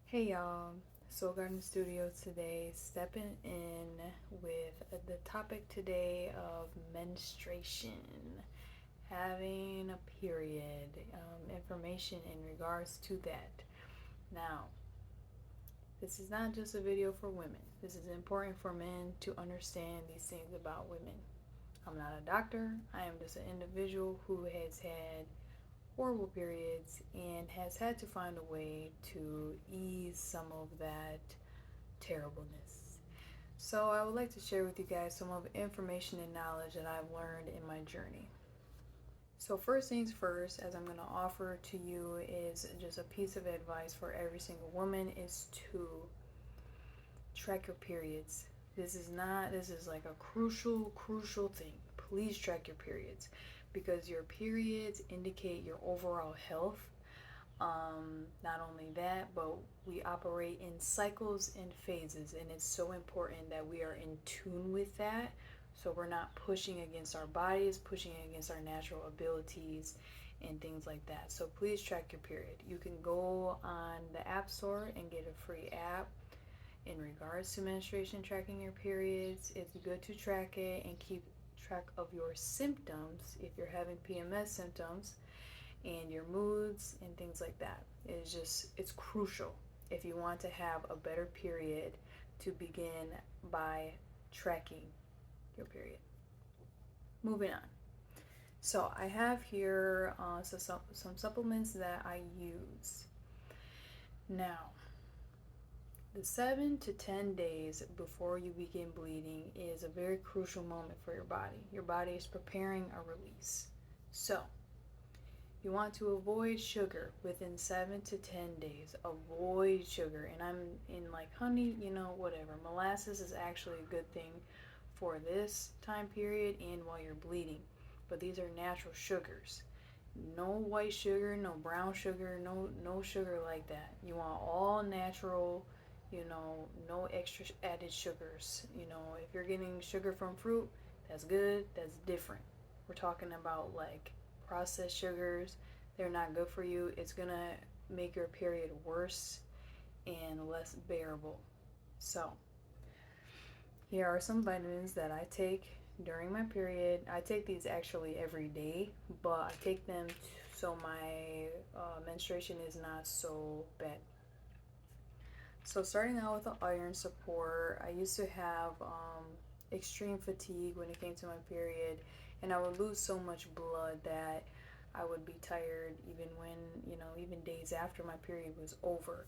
Hey y'all, Soul Garden Studio today, stepping in with the topic today of menstruation, having a period, information in regards to that. Now, this is not just a video for women, this is important for men to understand these things about women. I'm not a doctor, I am just an individual who has had horrible periods and has had to find a way to ease some of that terribleness. So, I would like to share with you guys some of the information and knowledge that I've learned in my journey. So, first things first, as I'm going to offer to you, is just a piece of advice for every single woman is to track your periods. This is like a crucial thing. Please track your periods because your periods indicate your overall health. Not only that, but we operate in cycles and phases, and it's so important that we are in tune with that. So we're not pushing against our bodies, pushing against our natural abilities, and things like that. So please track your period. You can go on the App Store and get a free app in regards to menstruation, tracking your periods. It's good to track it and keep track of your symptoms if you're having PMS symptoms and your moods and things like that. It's crucial if you want to have a better period to begin by tracking your period. Moving on. So I have here some supplements that I use. Now, the 7 to 10 days before you begin bleeding is a very crucial moment for your body. Your body is preparing a release. So, you want to avoid sugar within 7 to 10 days. Avoid sugar. And I'm in like honey, whatever. Molasses is actually a good thing for this time period and while you're bleeding. But these are natural sugars. No white sugar, no brown sugar, no sugar like that. You want all natural, no extra added sugars. If you're getting sugar from fruit, that's good, that's different. We're talking about like processed sugars. They're not good for you. It's gonna make your period worse and less bearable. So, here are some vitamins that I take during my period. I take these actually every day, but I take them so my menstruation is not so bad. So, starting out with the iron support, I used to have extreme fatigue when it came to my period, and I would lose so much blood that I would be tired even when, even days after my period was over.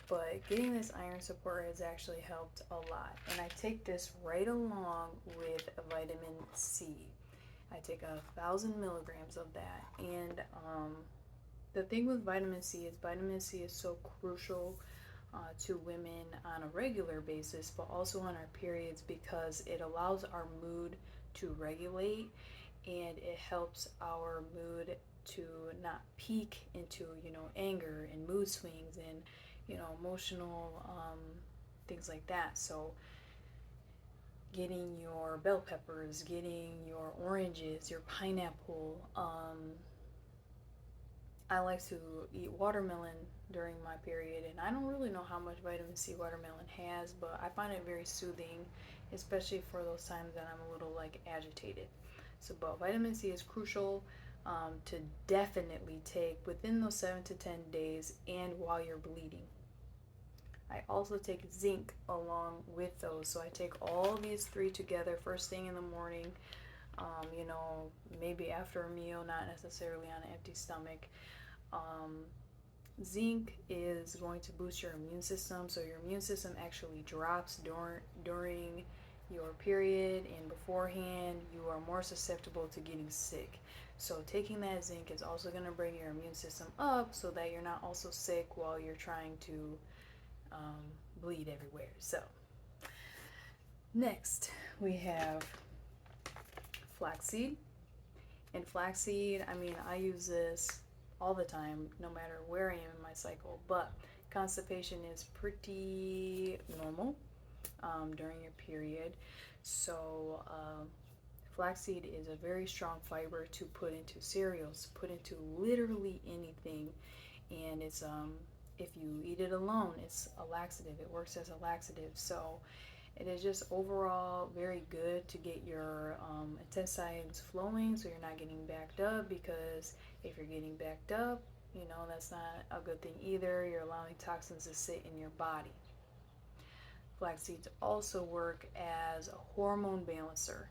But getting this iron support has actually helped a lot. And I take this right along with vitamin C. I take 1,000 milligrams of that. And the thing with vitamin C is so crucial to women on a regular basis, but also on our periods because it allows our mood to regulate and it helps our mood to not peak into anger and mood swings and emotional things like that. So getting your bell peppers, getting your oranges, your pineapple. I like to eat watermelon during my period, and I don't really know how much vitamin C watermelon has, but I find it very soothing, especially for those times that I'm a little like agitated. So, but vitamin C is crucial to definitely take within those 7 to 10 days and while you're bleeding. I also take zinc along with those. So I take all these three together first thing in the morning, maybe after a meal, not necessarily on an empty stomach. Um, Zinc is going to boost your immune system, so your immune system actually drops during your period, and beforehand you are more susceptible to getting sick. So taking that zinc is also going to bring your immune system up so that you're not also sick while you're trying to bleed everywhere. So next we have flaxseed. And flaxseed, I use this all the time, no matter where I am in my cycle. But constipation is pretty normal during your period. So, flaxseed is a very strong fiber to put into cereals, put into literally anything. And it's If you eat it alone, it's a laxative. It works as a laxative. So it is just overall very good to get your intestines flowing so you're not getting backed up, because if you're getting backed up, that's not a good thing either. You're allowing toxins to sit in your body. Flax seeds also work as a hormone balancer.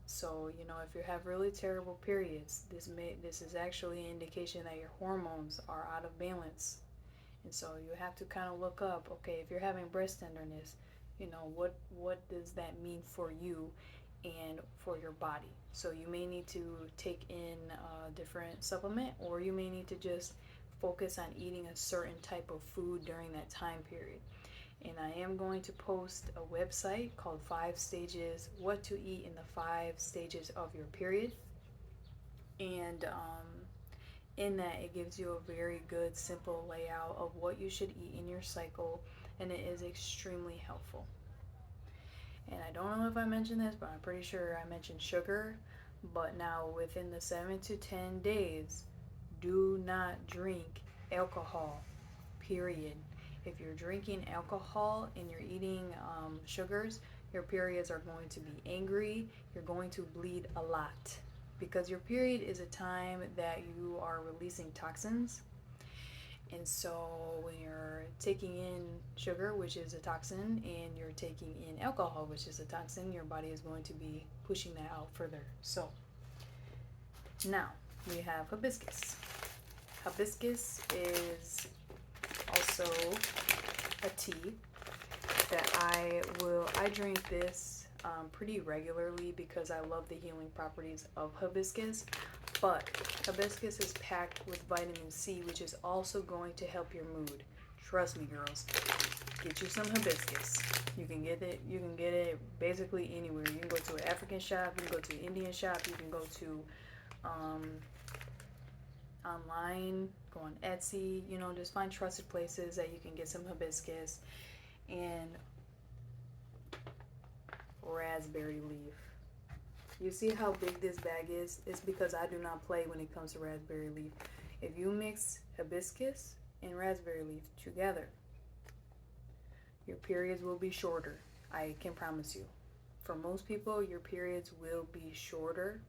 So, if you have really terrible periods, this is actually an indication that your hormones are out of balance. And so you have to kind of look up, okay, if you're having breast tenderness, what does that mean for you and for your body? So you may need to take in a different supplement, or you may need to just focus on eating a certain type of food during that time period. And I am going to post a website called 5 Stages, What to Eat in the 5 Stages of Your Period. And in that, it gives you a very good, simple layout of what you should eat in your cycle, and it is extremely helpful. And I don't know if I mentioned this, but I'm pretty sure I mentioned sugar. But now, within the 7 to 10 days, do not drink alcohol, period. If you're drinking alcohol and you're eating sugars, your periods are going to be angry. You're going to bleed a lot, because your period is a time that you are releasing toxins. And so when you're taking in sugar, which is a toxin, and you're taking in alcohol, which is a toxin, your body is going to be pushing that out further. So now we have hibiscus. Hibiscus is also a tea that I drink this pretty regularly because I love the healing properties of hibiscus. But hibiscus is packed with vitamin C, which is also going to help your mood. Trust me, girls. Get you some hibiscus. You can get it basically anywhere. You can go to an African shop, you can go to an Indian shop, you can go to online, go on Etsy, just find trusted places that you can get some hibiscus and raspberry leaf. You see how big this bag is? It's because I do not play when it comes to raspberry leaf. If you mix hibiscus and raspberry leaf together, your periods will be shorter. I can promise you. For most people, your periods will be shorter.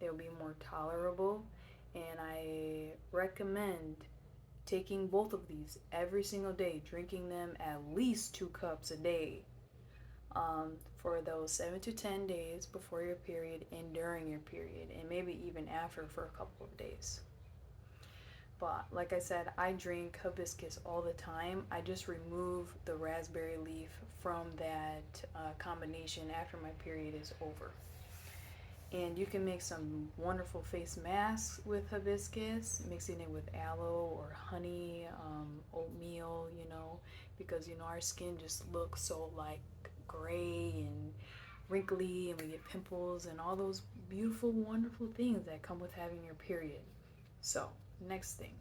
They'll be more tolerable. And I recommend taking both of these every single day, drinking them at least 2 cups a day. For those 7 to 10 days before your period and during your period, and maybe even after for a couple of days. But like I said, I drink hibiscus all the time. I just remove the raspberry leaf from that combination after my period is over. And you can make some wonderful face masks with hibiscus, mixing it with aloe or honey, oatmeal, because our skin just looks so like gray and wrinkly, and we get pimples and all those beautiful, wonderful things that come with having your period. So, next thing,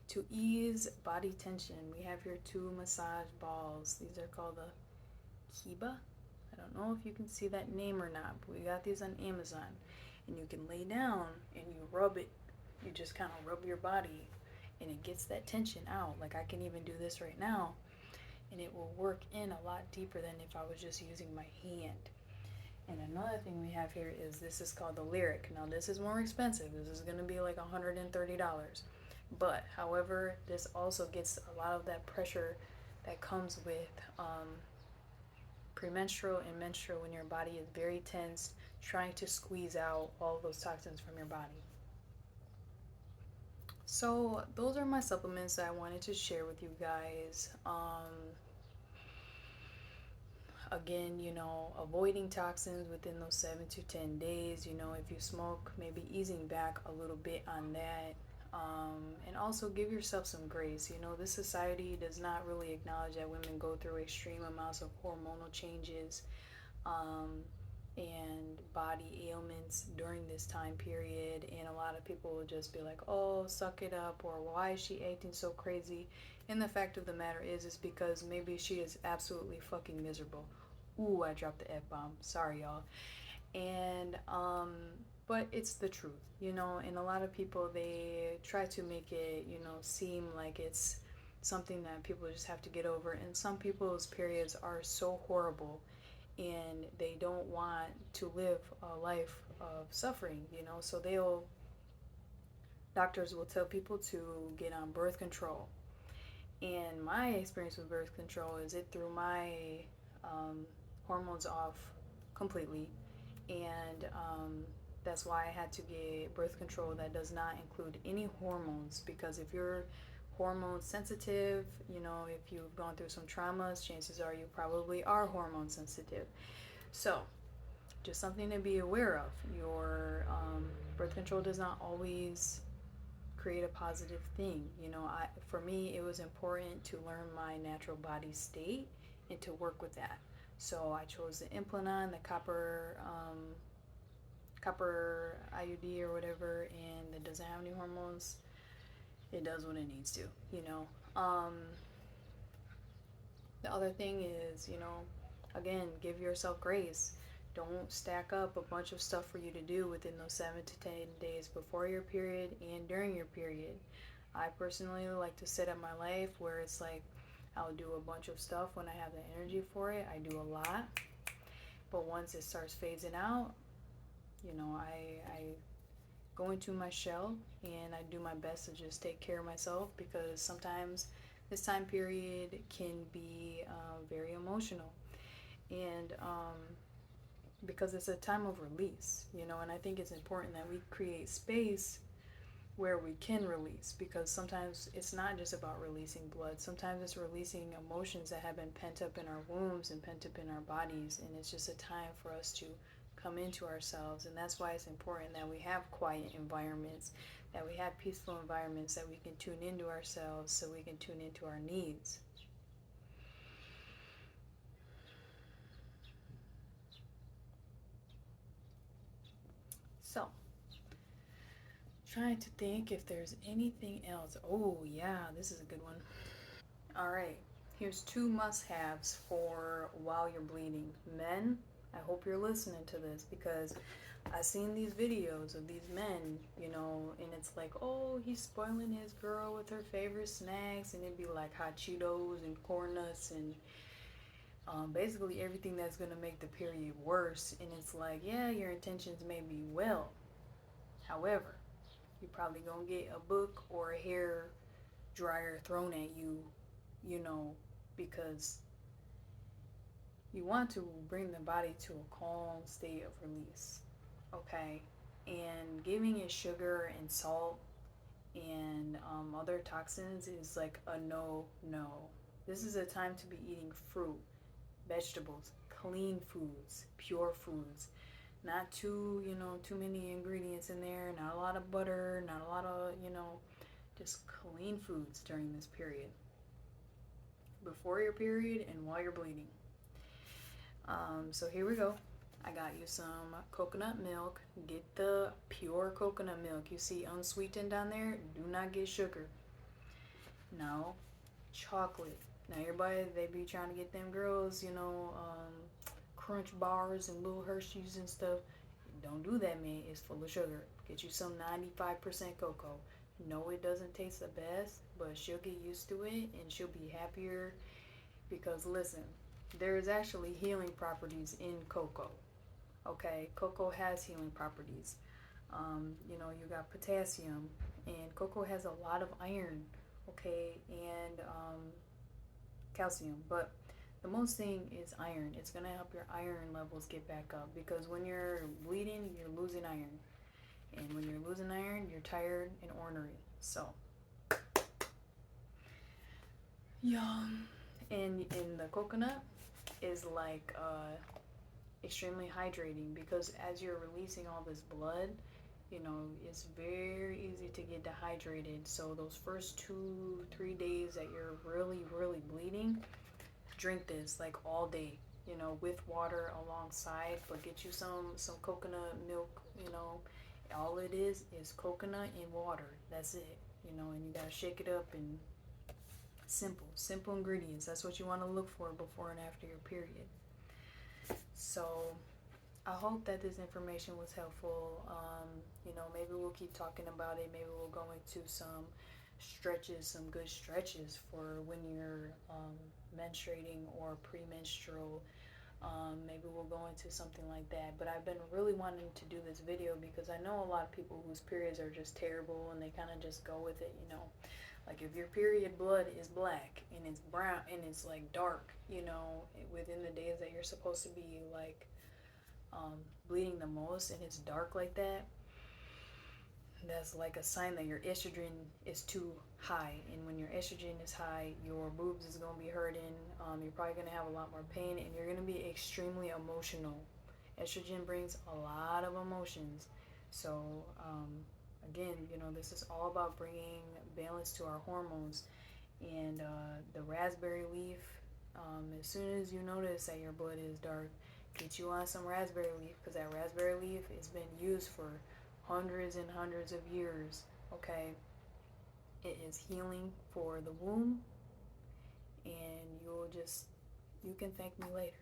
to ease body tension, we have here 2 massage balls. These are called the Kiba. I don't know if you can see that name or not, but we got these on Amazon. And you can lay down and you rub it. You just kind of rub your body and it gets that tension out. Like I can even do this right now, and it will work in a lot deeper than if I was just using my hand. And another thing we have here is this is called the Lyric. Now this is more expensive. This is going to be like $130. But however, this also gets a lot of that pressure that comes with premenstrual and menstrual, when your body is very tense, trying to squeeze out all those toxins from your body. So those are my supplements that I wanted to share with you guys. Again, avoiding toxins within those 7 to 10 days. If you smoke, maybe easing back a little bit on that. And also give yourself some grace. This society does not really acknowledge that women go through extreme amounts of hormonal changes and body ailments during this time period. And a lot of people will just be like, oh, suck it up, or why is she acting so crazy? And the fact of the matter is because maybe she is absolutely fucking miserable. Ooh, I dropped the F-bomb. Sorry, y'all. And, but it's the truth, and a lot of people, they try to make it, seem like it's something that people just have to get over. And some people's periods are so horrible and they don't want to live a life of suffering, so doctors will tell people to get on birth control. And my experience with birth control is it threw my um, hormones off completely. And that's why I had to get birth control that does not include any hormones. Because if you're hormone sensitive, if you've gone through some traumas, chances are you probably are hormone sensitive. So, just something to be aware of. Your birth control does not always create a positive thing. For me, it was important to learn my natural body state and to work with that. So I chose the implant, the copper IUD or whatever, and it doesn't have any hormones. It does what it needs to. Um, the other thing is, again, give yourself grace. Don't stack up a bunch of stuff for you to do within those 7 to 10 days before your period and during your period. I personally like to set up my life where it's like I'll do a bunch of stuff when I have the energy for it. I do a lot, but once it starts phasing out, I go into my shell and I do my best to just take care of myself, because sometimes this time period can be very emotional. And because it's a time of release, and I think it's important that we create space where we can release, because sometimes it's not just about releasing blood. Sometimes it's releasing emotions that have been pent up in our wombs and pent up in our bodies, and it's just a time for us to come into ourselves. And that's why it's important that we have quiet environments, that we have peaceful environments, that we can tune into ourselves, so we can tune into our needs. So, trying to think if there's anything else. Oh, yeah, this is a good one. All right, here's 2 must-haves for while you're bleeding. Men, I hope you're listening to this, because I've seen these videos of these men, and it's like, oh, he's spoiling his girl with her favorite snacks, and it'd be like hot Cheetos and corn nuts and basically everything that's gonna make the period worse. And it's like, yeah, your intentions may be well, however, you're probably gonna get a book or a hair dryer thrown at you, you know, because you want to bring the body to a calm state of release, okay? And giving it sugar and salt and other toxins is like a no, no. This is a time to be eating fruit, vegetables, clean foods, pure foods. Not too many ingredients in there, not a lot of butter, not a lot of, just clean foods during this period. Before your period and while you're bleeding. So here we go. I got you some coconut milk. Get the pure coconut milk. You see unsweetened down there? Do not get sugar. No. Chocolate. Now everybody, they be trying to get them girls, crunch bars and little Hershey's and stuff. Don't do that, man. It's full of sugar. Get you some 95% cocoa. No, it doesn't taste the best, but she'll get used to it and she'll be happier, because listen, there is actually healing properties in cocoa. Okay, cocoa has healing properties. You got potassium, and cocoa has a lot of iron. Okay, and calcium, but the most thing is iron. It's gonna help your iron levels get back up, because when you're bleeding, you're losing iron, and when you're losing iron, you're tired and ornery. So, yeah, and in the coconut is like extremely hydrating, because as you're releasing all this blood, it's very easy to get dehydrated. So those first 2-3 days that you're really, really bleeding, drink this like all day, with water alongside, but get you some coconut milk, all it is coconut and water. That's it, and you gotta shake it up. And simple ingredients. That's what you want to look for before and after your period. So I hope that this information was helpful. Maybe we'll keep talking about it. Maybe we'll go into some stretches, some good stretches for when you're menstruating or premenstrual. Maybe we'll go into something like that. But I've been really wanting to do this video because I know a lot of people whose periods are just terrible and they kind of just go with it, you know. Like if your period blood is black and it's brown and it's like dark, you know, within the days that you're supposed to be like bleeding the most and it's dark like that, that's like a sign that your estrogen is too high. And when your estrogen is high, your boobs is going to be hurting. You're probably going to have a lot more pain and you're going to be extremely emotional. Estrogen brings a lot of emotions. So, again, you know, this is all about bringing balance to our hormones. And the raspberry leaf, as soon as you notice that your blood is dark, get you on some raspberry leaf, because that raspberry leaf has been used for hundreds and hundreds of years. Okay, it is healing for the womb, and you can thank me later.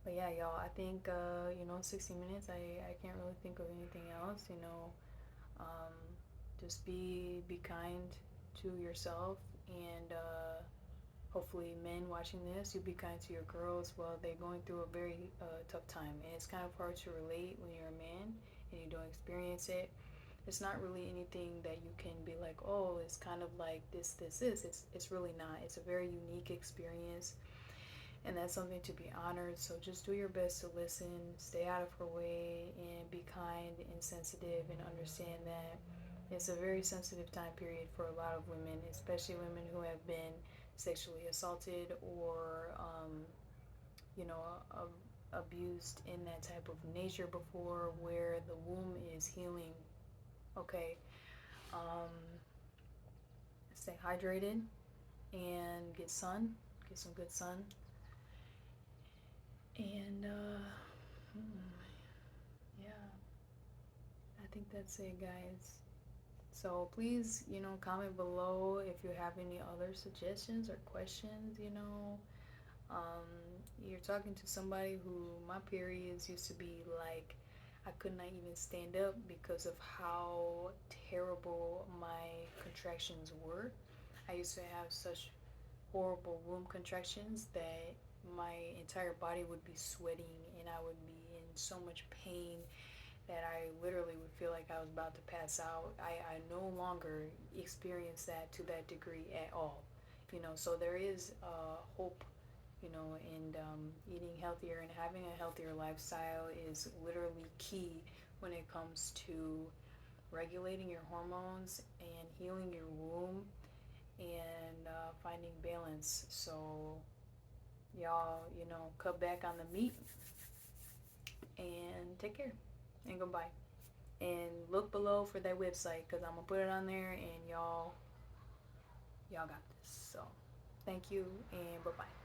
But yeah, y'all, I think 60 minutes, I can't really think of anything else. um, just be kind to yourself, and hopefully men watching this, you be kind to your girls while they're going through a very tough time. And it's kind of hard to relate when you're a man and you don't experience it. It's not really anything that you can be like, oh, it's kind of like this is. It's really not. It's a very unique experience, and that's something to be honored. So just do your best to listen, stay out of her way, and be kind and sensitive, and understand that it's a very sensitive time period for a lot of women, especially women who have been sexually assaulted or you know abused in that type of nature before, where the womb is healing. Okay, um, stay hydrated and get some good sun. And yeah, I think that's it, guys. So please, comment below if you have any other suggestions or questions. Um, you're talking to somebody who, my periods used to be like, I could not even stand up because of how terrible my contractions were. I used to have such horrible womb contractions that my entire body would be sweating and I would be in so much pain that I literally would feel like I was about to pass out. I no longer experience that to that degree at all. So there is hope, and eating healthier and having a healthier lifestyle is literally key when it comes to regulating your hormones and healing your womb and finding balance. So, y'all, cut back on the meat and take care and goodbye. And look below for that website because I'm gonna put it on there, and y'all got this. So, thank you and bye bye.